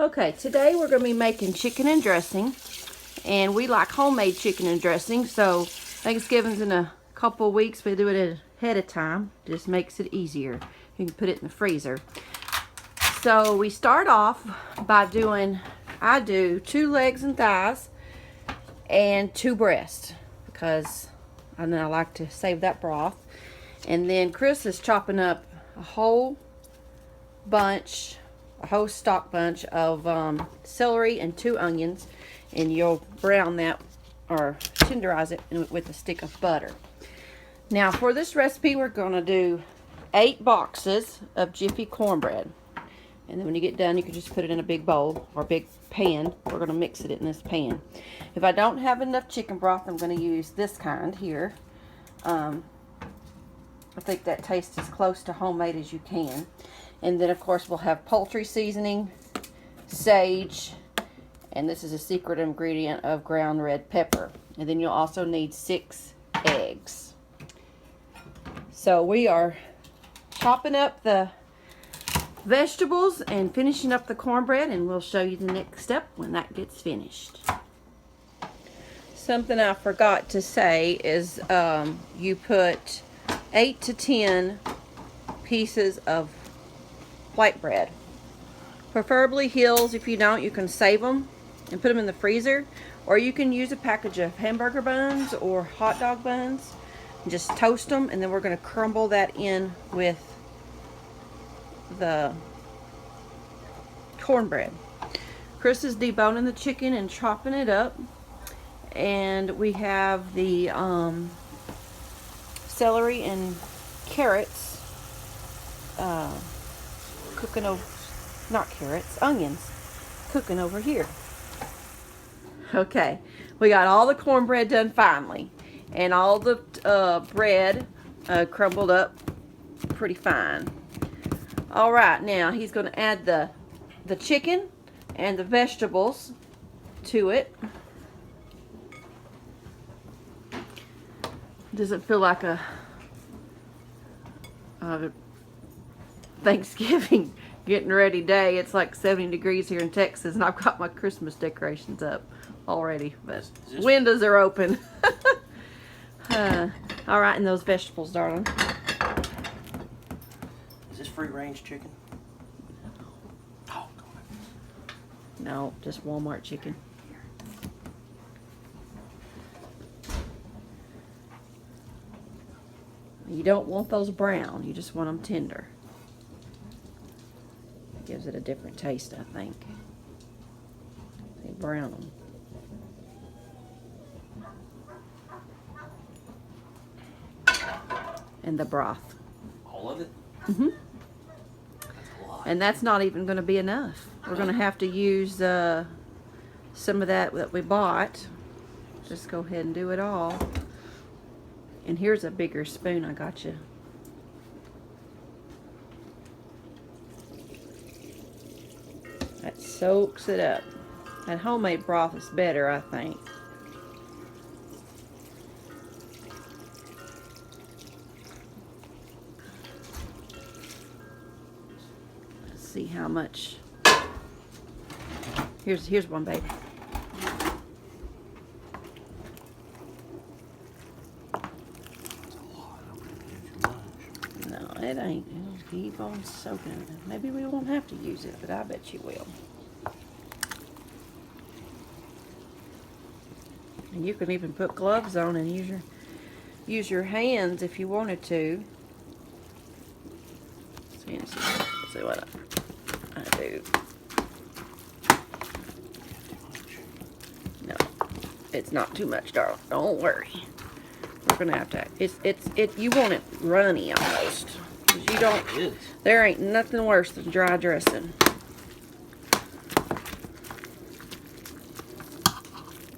Okay, today we're going to be making chicken and dressing, and we like homemade chicken and dressing, so Thanksgiving's in a couple of weeks. We do it ahead of time. Just makes it easier. You can put it in the freezer. So we start off by I do 2 legs and thighs and 2 breasts, because I like to save that broth. And then Chris is chopping up a whole stock bunch of celery and 2 onions, and you'll brown that or tenderize it with a stick of butter. Now for this recipe we're going to do 8 boxes of Jiffy cornbread, and then when you get done you can just put it in a big bowl or a big pan. We're going to mix it in this pan. If I don't have enough chicken broth, I'm going to use this kind here. I think that tastes as close to homemade as you can. And then, of course, we'll have poultry seasoning, sage, and this is a secret ingredient of ground red pepper. And then you'll also need 6 eggs. So we are chopping up the vegetables and finishing up the cornbread, and we'll show you the next step when that gets finished. Something I forgot to say is you put 8 to 10 pieces of white bread, preferably Hills. If you don't, you can save them and put them in the freezer, or you can use a package of hamburger buns or hot dog buns and just toast them, and then we're going to crumble that in with the cornbread. Chris is deboning the chicken and chopping it up, and we have the celery and carrots cooking over, not carrots, onions cooking over here. Okay, we got all the cornbread done finally, and all the bread crumbled up pretty fine. All right, now he's going to add the chicken and the vegetables to it. Does it feel like a Thanksgiving getting ready day? It's like 70 degrees here in Texas, and I've got my Christmas decorations up already, but windows are open. All right, and those vegetables, darling. Is this free range chicken? Oh, God. No, just Walmart chicken. You don't want those brown, you just want them tender. It gives it a different taste, I think. They brown them. And the broth. All of it? Mm-hmm. That's a lot. And that's not even going to be enough. We're going to have to use some of that we bought. Just go ahead and do it all. And here's a bigger spoon I got you. That soaks it up. That homemade broth is better, I think. Let's see how much. Here's one, baby. It ain't. It'll keep on soaking it. Maybe we won't have to use it, but I bet you will. And you can even put gloves on and use your hands if you wanted to. See what I do. No, it's not too much, darling. Don't worry. We're gonna have to. You want it runny almost. You don't. There ain't nothing worse than dry dressing.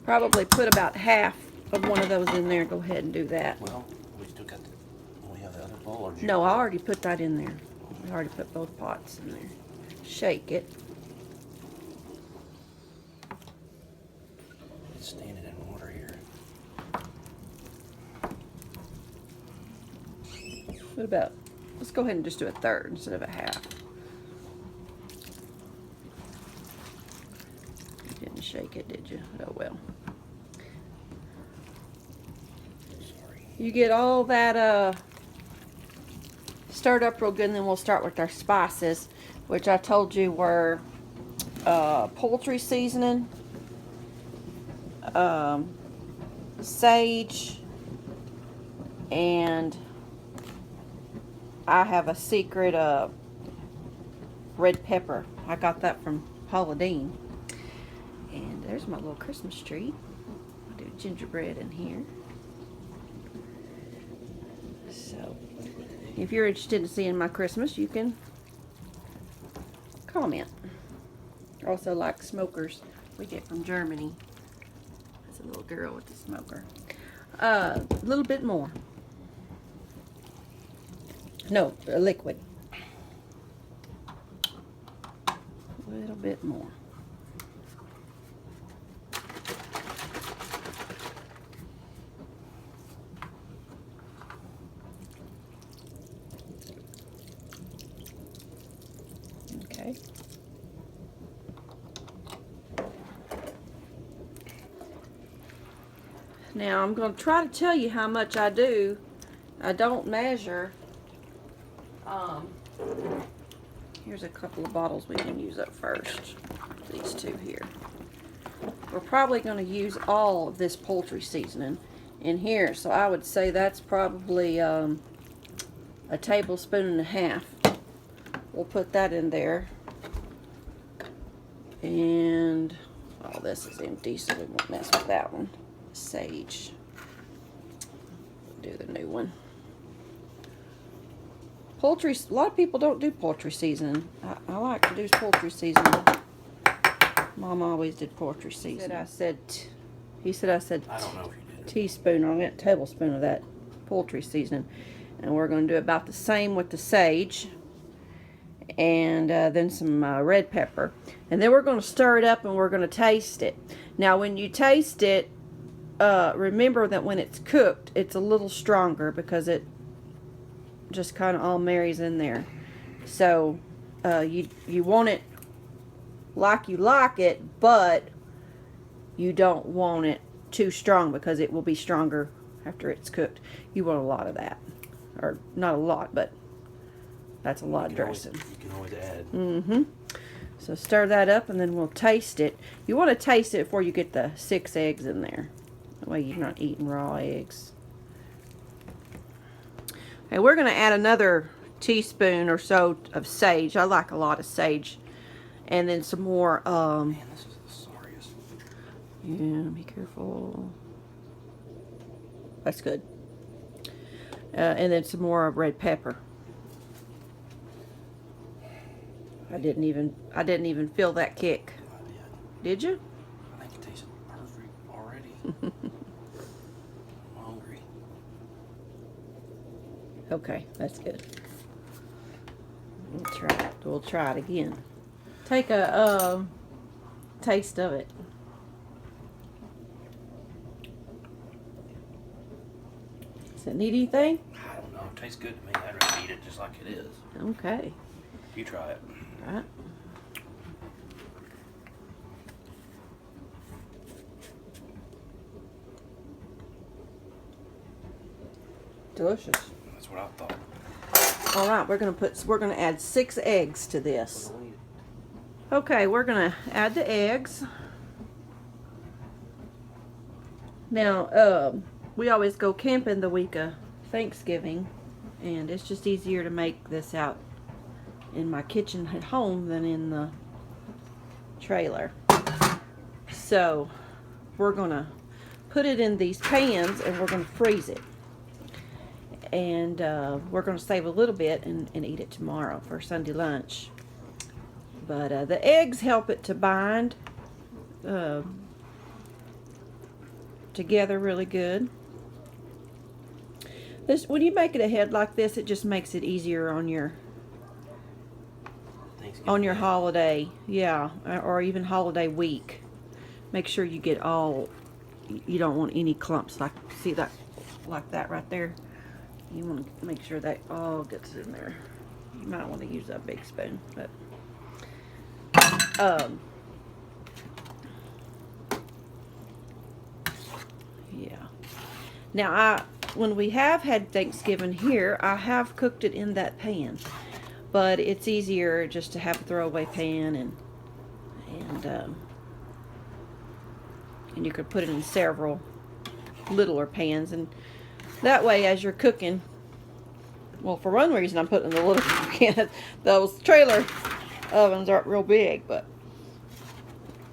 Probably put about half of one of those in there. Go ahead and do that. Well, we still got we have the other bowl, or No, I already put that in there. I already put both pots in there. Shake it. It's standing in water here. What about? Let's go ahead and just do a third instead of a half. shake it, did you? Oh well. Sorry. You get all that stirred up real good, and then we'll start with our spices, which I told you were poultry seasoning, sage, and I have a secret red pepper. I got that from Paula Deen. And there's my little Christmas tree. I'll do gingerbread in here. So, if you're interested in seeing my Christmas, you can comment. I also like smokers we get from Germany. That's a little girl with the smoker. A little bit more. No, a liquid. A little bit more. Okay. Now I'm going to try to tell you how much I do. I don't measure. Here's a couple of bottles we can use up first. These two here. We're probably going to use all of this poultry seasoning in here, so I would say that's probably a tablespoon and a half. We'll put that in there. And oh, this is empty, so we won't mess with that one. Sage. Do the new one. Poultry, a lot of people don't do poultry seasoning. I like to do poultry seasoning. Mom always did poultry seasoning. He said I said I don't know if you did. teaspoon on it, tablespoon of that poultry seasoning. And we're going to do about the same with the sage. And then some red pepper. And then we're going to stir it up and we're going to taste it. Now when you taste it, remember that when it's cooked, it's a little stronger because it just kind of all marries in there. So you want it like you like it, but you don't want it too strong because it will be stronger after it's cooked. You want a lot of that. Or not a lot, but that's a lot of dressing. You can always add. Mm-hmm. So stir that up and then we'll taste it. You want to taste it before you get the 6 eggs in there. That way you're not eating raw eggs. Okay, we're going to add another teaspoon or so of sage. I like a lot of sage. And then some more, Man, this is the sorriest. yeah, be careful. That's good. And then some more red pepper. I didn't even feel that kick. I Did you? did. I think it tastes perfect already. I'm hungry. Okay, that's good. We'll try it again. Take a taste of it. Does it need anything? I don't know. It tastes good to me. I'd rather eat it just like it is. Okay. You try it. All right. Delicious. That's what I thought. All right, we're gonna add 6 eggs to this. Okay, we're gonna add the eggs. Now, we always go camping the week of Thanksgiving, and it's just easier to make this out in my kitchen at home than in the trailer. So, we're gonna put it in these pans and we're gonna freeze it. And we're going to save a little bit and eat it tomorrow for Sunday lunch. But the eggs help it to bind together really good. When you make it a head like this, it just makes it easier on your holiday, yeah, or even holiday week. Make sure you get all. You don't want any clumps like that right there. You want to make sure that all gets in there. You might want to use that big spoon, but Now, when we have had Thanksgiving here, I have cooked it in that pan, but it's easier just to have a throwaway pan, and you could put it in several littler pans, and that way, as you're cooking, well, for one reason, I'm putting in the little pan. Those trailer ovens aren't real big, but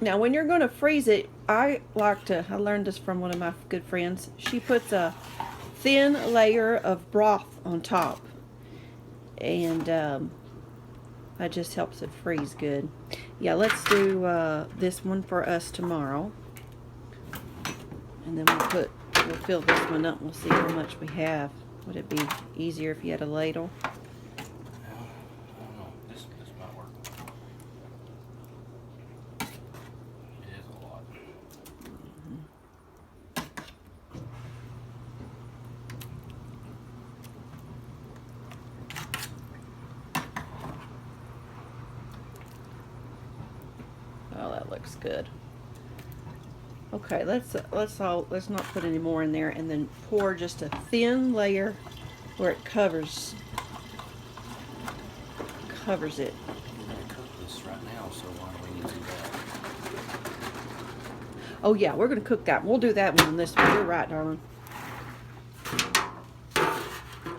now when you're going to freeze it, I learned this from one of my good friends. She puts a thin layer of broth on top, and that just helps it freeze good. Yeah, let's do this one for us tomorrow, and then we'll fill this one up and we'll see how much we have. Would it be easier if you had a ladle? Yeah, I don't know. This might work. It is a lot. Oh, that looks good. Okay, let's not put any more in there, and then pour just a thin layer where it covers it. We're gonna cook this right now, so why do we need to do that? Oh yeah, we're gonna cook that. We'll do that one on this one. You're right, darling.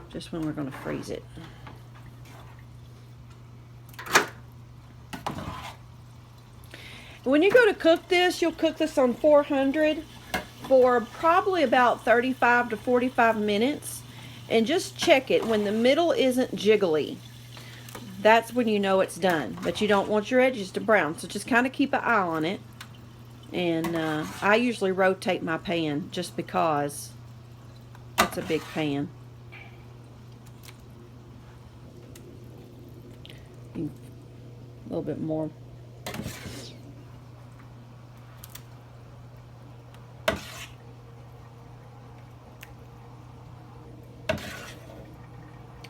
Just when we're gonna freeze it. When you go to cook this, you'll cook this on 400 for probably about 35 to 45 minutes. And just check it. When the middle isn't jiggly, that's when you know it's done. But you don't want your edges to brown, so just kind of keep an eye on it. And I usually rotate my pan just because it's a big pan. A little bit more.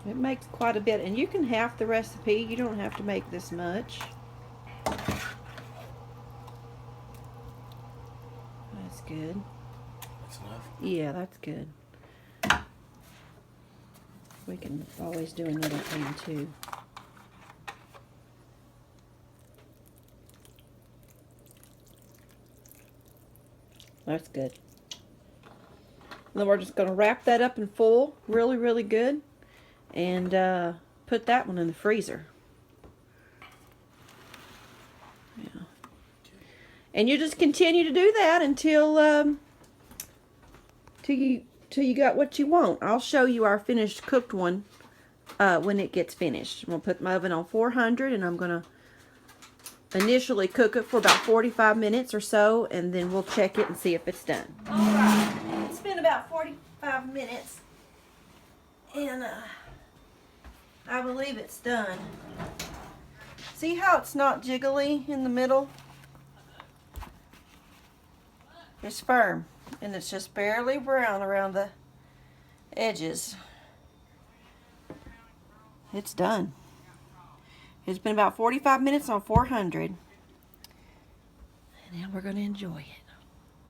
It makes quite a bit, and you can half the recipe. You don't have to make this much. That's good. That's enough. Yeah, that's good. We can always do another pan too. That's good. And then we're just going to wrap that up in foil, really, really good, and put that one in the freezer. Yeah. And you just continue to do that until till you got what you want. I'll show you our finished cooked one when it gets finished. I'm going to put my oven on 400, and I'm going to initially cook it for about 45 minutes or so, and then we'll check it and see if it's done. Alright, it's been about 45 minutes, and I believe it's done. See how it's not jiggly in the middle? It's firm, and it's just barely brown around the edges. It's done. It's been about 45 minutes on 400. And now we're going to enjoy it.